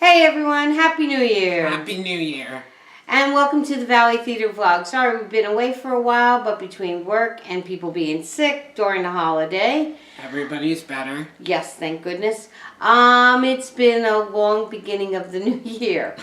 Hey everyone, Happy New Year! Happy New Year! And welcome to the Valley Theater Vlog. Sorry we've been away for a while, but between work and people being sick during the holiday. Everybody's better. Yes, thank goodness. It's been a long beginning of the new year.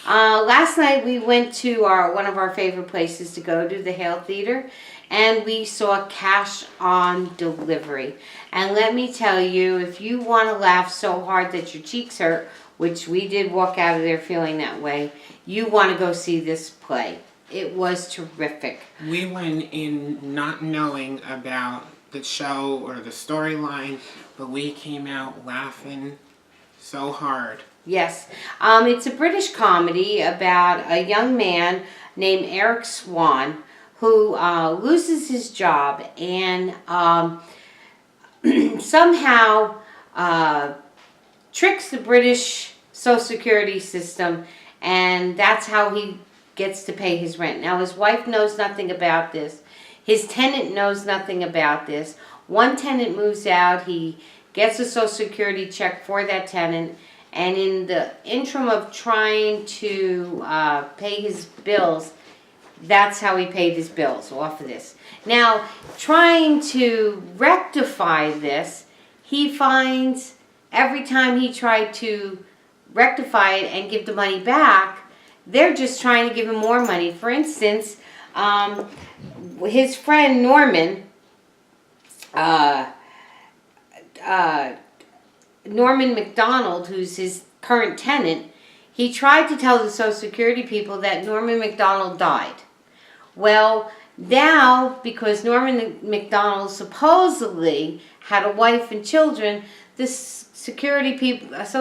Last night we went to one of our favorite places to go to, the Hale Theater, and we saw Cash on Delivery. And let me tell you, if you want to laugh so hard that your cheeks hurt, which we did walk out of there feeling that way, you want to go see this play. It was terrific. We went in not knowing about the show or the storyline, but we came out laughing so hard. Yes. It's a British comedy about a young man named Eric Swan who loses his job and somehow tricks the British Social Security system, and that's how he gets to pay his rent. Now, his wife knows nothing about this. His tenant knows nothing about this. One tenant moves out. He gets a Social Security check for that tenant, and in the interim of trying to pay his bills, that's how he paid his bills off of this. Now, trying to rectify this, he finds every time he tried to rectify it and give the money back, they're just trying to give him more money. For instance, his friend Norman, Norman McDonald, who's his current tenant, he tried to tell the Social Security people that Norman McDonald died. Well, now, because Norman McDonald supposedly had a wife and children, the Social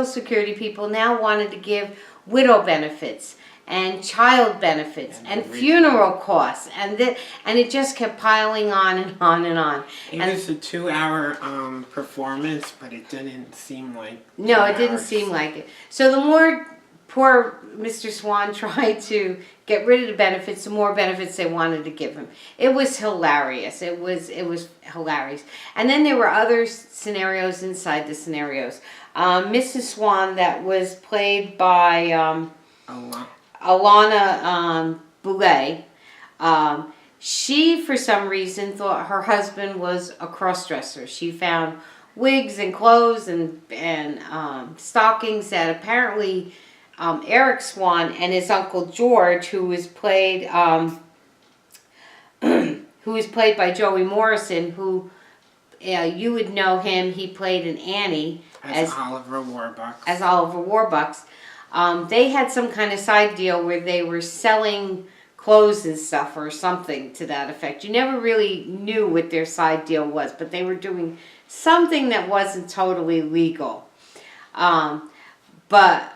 Security people now wanted to give widow benefits and child benefits and funeral costs, and it just kept piling on and on and on. It was a 2-hour performance, but it didn't seem like no, it didn't seem like it. So the more poor Mr. Swan tried to get rid of the benefits, the more benefits they wanted to give him. It was hilarious. It was hilarious. And then there were other scenarios inside the scenarios. Mrs. Swan, that was played by Alana Boulay, she, for some reason, thought her husband was a cross-dresser. She found wigs and clothes and stockings that apparently Eric Swan and his uncle George, who was played by Joey Morrison, who you would know him. He played in Annie as Oliver Warbucks. As Oliver Warbucks. They had some kind of side deal where they were selling clothes and stuff or something to that effect. You never really knew what their side deal was, but they were doing something that wasn't totally legal. But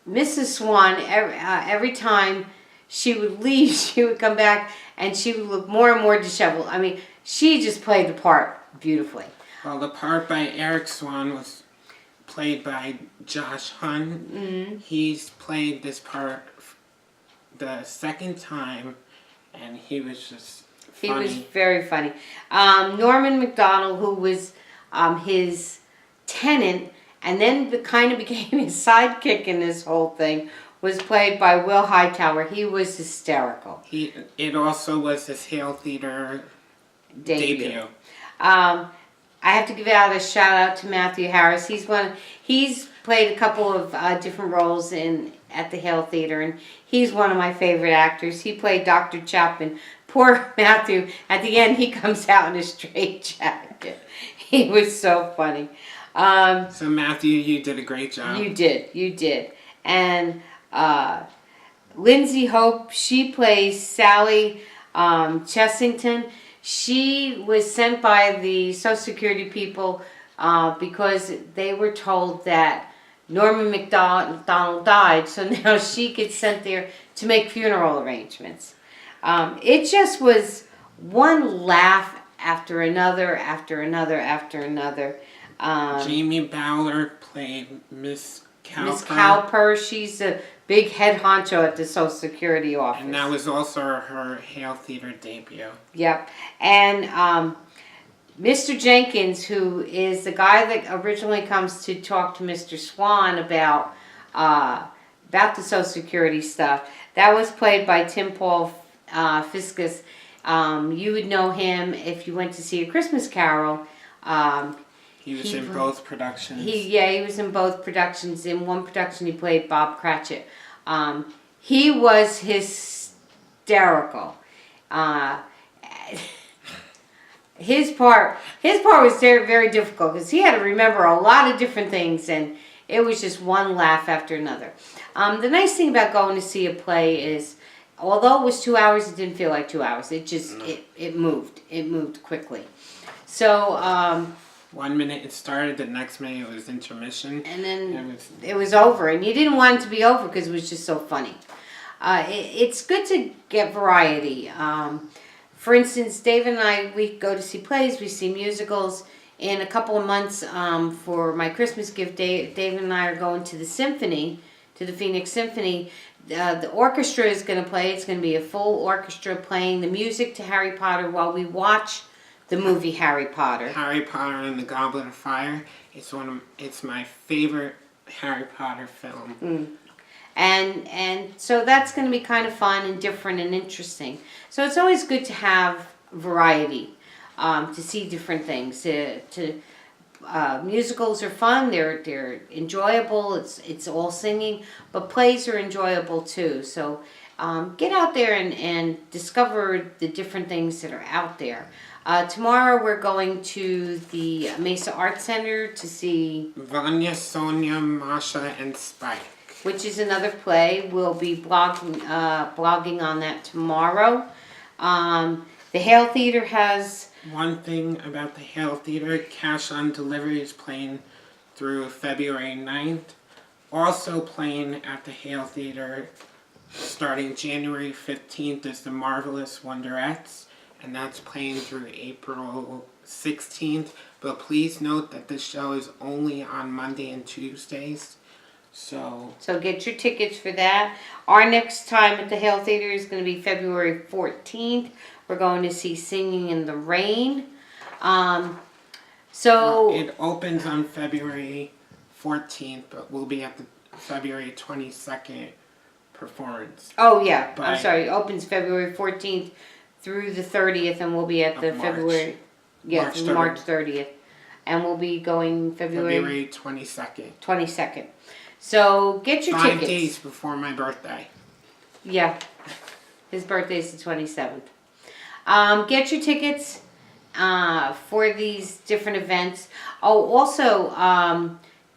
Mrs. Swan, every time she would leave, she would come back and she would look more and more disheveled. I mean, she just played the part beautifully. Well, the part by Eric Swan was played by Josh Hun. Mm-hmm. He's played this part the second time, and he was just funny. He was very funny. Norman McDonald, who was his tenant, and then kind of became his sidekick in this whole thing, was played by Will Hightower. He was hysterical. It also was his Hale Theater debut. I have to give out a shout out to Matthew Harris. He's played a couple of different roles at the Hale Theater, and he's one of my favorite actors. He played Dr. Chapman. Poor Matthew, at the end he comes out in a straitjacket. He was so funny. So Matthew, you did a great job. You did. And Lindsay Hope, she plays Sally Chessington. She was sent by the Social Security people because they were told that Norman McDonald died, so now she gets sent there to make funeral arrangements. It just was one laugh after another, after another, after another. Jamie Bowler played Miss Cowper. Miss Cowper, she's a big head honcho at the Social Security office. And that was also her Hale Theater debut. Yep. And Mr. Jenkins, who is the guy that originally comes to talk to Mr. Swan about about the Social Security stuff. That was played by Tim Paul Fiscus. You would know him if you went to see A Christmas Carol. He was in both productions. He was in both productions. In one production, he played Bob Cratchit. He was hysterical. His part was very, very difficult because he had to remember a lot of different things, and it was just one laugh after another. The nice thing about going to see a play is, although it was 2 hours, it didn't feel like 2 hours. It just it moved. It moved quickly. So 1 minute it started, the next minute it was intermission, and then it was over, and you didn't want it to be over because it was just so funny. It's good to get variety. For instance, Dave and I, we go to see plays, we see musicals. In a couple of months, for my Christmas gift, Dave and I are going to the symphony, to the Phoenix Symphony. The orchestra is going to play. It's going to be a full orchestra playing the music to Harry Potter while we watch the movie Harry Potter. Harry Potter and the Goblet of Fire. It's my favorite Harry Potter film. And so that's going to be kind of fun and different and interesting. So it's always good to have variety, to see different things. Musicals are fun. They're enjoyable. It's all singing, but plays are enjoyable too. So get out there and discover the different things that are out there. Tomorrow we're going to the Mesa Arts Center to see Vanya, Sonia, Masha, and Spike, which is another play. We'll be blogging on that tomorrow. The Hale Theater has... One thing about the Hale Theater, Cash on Delivery is playing through February 9th. Also playing at the Hale Theater starting January 15th is The Marvelous Wonderettes, and that's playing through April 16th. But please note that this show is only on Monday and Tuesdays. So get your tickets for that. Our next time at the Hale Theater is going to be February 14th. We're going to see Singing in the Rain. It opens on February 14th, but we'll be at the February 22nd performance. Oh yeah, I'm sorry. It opens February 14th through the 30th, and we'll be at the February... Yes, March 30th. And we'll be going February 22nd. So get your tickets. 5 days before my birthday. Yeah. His birthday's the 27th. Get your tickets for these different events. Oh, also,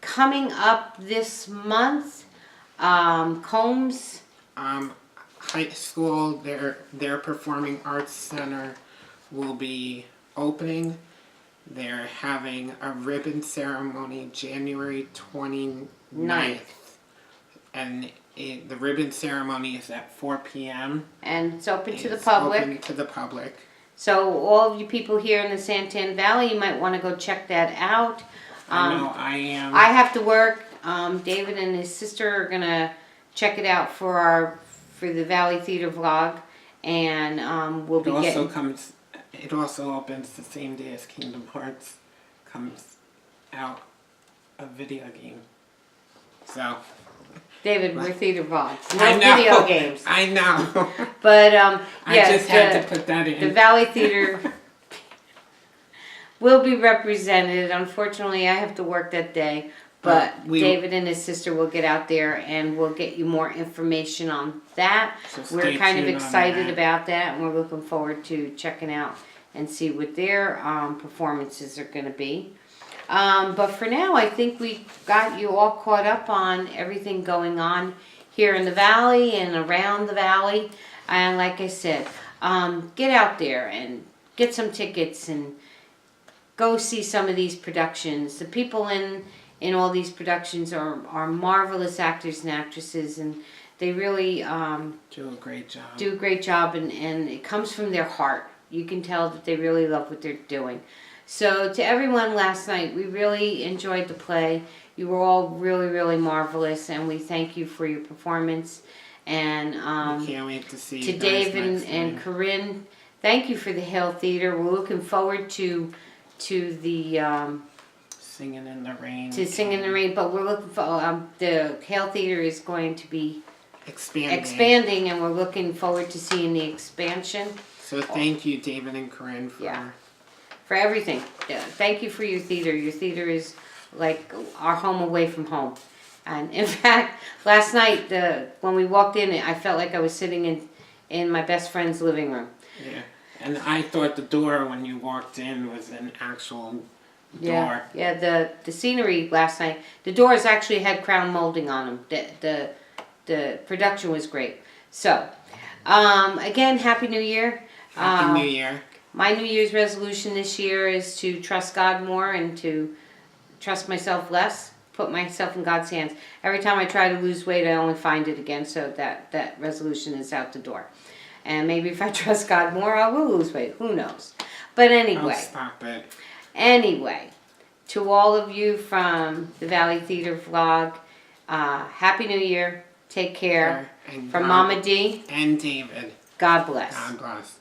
coming up this month, Combs... High school, their Performing Arts Center will be opening. They're having a ribbon ceremony January 29th. And the ribbon ceremony is at 4 p.m. And it's open to the public. Open to the public. So all of you people here in the Santan Valley, you might want to go check that out. I know I am. I have to work. David and his sister are going to check it out for the Valley Theater vlog. And we'll be getting... It also opens the same day as Kingdom Hearts comes out, a video game. So... David, we're theater vlogs. No video games. I know. But, I just had to put that in. The Valley Theater will be represented. Unfortunately, I have to work that day. But David and his sister will get out there and we'll get you more information on that. So we're kind of excited about that, and we're looking forward to checking out and see what their performances are going to be. But for now, I think we got you all caught up on everything going on here in the Valley and around the Valley. And like I said, get out there and get some tickets and go see some of these productions. The people in all these productions are marvelous actors and actresses, and they really do a great job. And it comes from their heart. You can tell that they really love what they're doing. So to everyone last night, we really enjoyed the play. You were all really, really marvelous, and we thank you for your performance. And we can't wait to see to you Dave guys and Corinne, thank you for the Hale Theater. We're looking forward to the Singing in the Rain. To Sing in the Rain, but we're looking for, the Hale Theater is going to be expanding, and we're looking forward to seeing the expansion. So thank you, David and Corinne, For everything. Yeah, thank you for your theater. Your theater is like our home away from home. And in fact, last night, when we walked in, I felt like I was sitting in my best friend's living room. Yeah, and I thought the door when you walked in was an actual door. Yeah, the scenery last night, the doors actually had crown molding on them. The production was great. So, again, Happy New Year. Happy New Year. My New Year's resolution this year is to trust God more and to trust myself less. Put myself in God's hands. Every time I try to lose weight, I only find it again, so that resolution is out the door. And maybe if I trust God more, I will lose weight. Who knows? But anyway. Oh, stop it. Anyway, to all of you from the Valley Theater vlog, Happy New Year. Take care. And From Mama Dee and David. God bless. God bless.